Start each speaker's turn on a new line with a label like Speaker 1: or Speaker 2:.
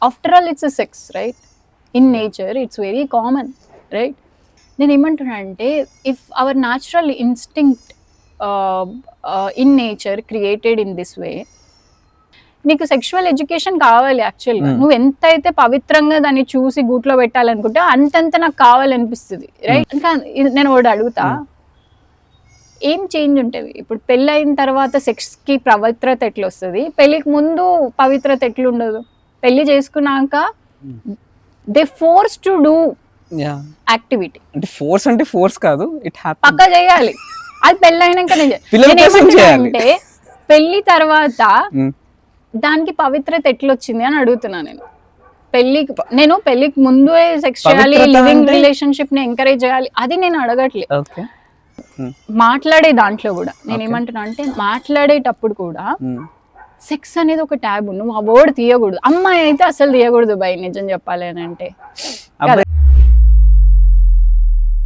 Speaker 1: After all it's sex, right? In nature it's very common, right? నేను ఏమంటున్నా అంటే, if hour natural instinct in nature created in this way, నీకు sexual education కావాలి యాక్చువల్గా. నువ్వు ఎంత అయితే పవిత్రంగా దాన్ని చూసి గూట్లో పెట్టాలనుకుంటే అంతంత నాకు కావాలనిపిస్తుంది, రైట్? ఇంకా నేను ఒకటి అడుగుతా, ఏం చేంజ్ ఉంటుంది ఇప్పుడు పెళ్ళి అయిన తర్వాత సెక్స్కి పవిత్రత ఎట్లా వస్తుంది, పెళ్ళికి ముందు పవిత్రత ఎట్లా ఉండదు? పెళ్లి చేసుకున్నాక they force to do activity.
Speaker 2: అంటే ఫోర్స్ కాదు, ఇట్ హ్యాపెన్.
Speaker 1: పక్కా చేయాలి. అది పెళ్ళి అయినాక అంటే పెళ్లి తర్వాత దానికి పవిత్రత ఎట్లొచ్చింది అని అడుగుతున్నా నేను. పెళ్లికి ముందు సెక్స్ చేయాలి, లివింగ్ రిలేషన్షిప్ ని ఎంకరేజ్ చేయాలి, అది నేను అడగట్లేదు. మాట్లాడే దాంట్లో కూడా నేను ఏమంటున్నా అంటే, మాట్లాడేటప్పుడు కూడా సెక్స్ అనేది ఒక ట్యాబు, నువ్వు ఆ వర్డ్ తీయకూడదు. అమ్మాయి అయితే అసలు తీయకూడదు బై, నిజం చెప్పాలి అని అంటే.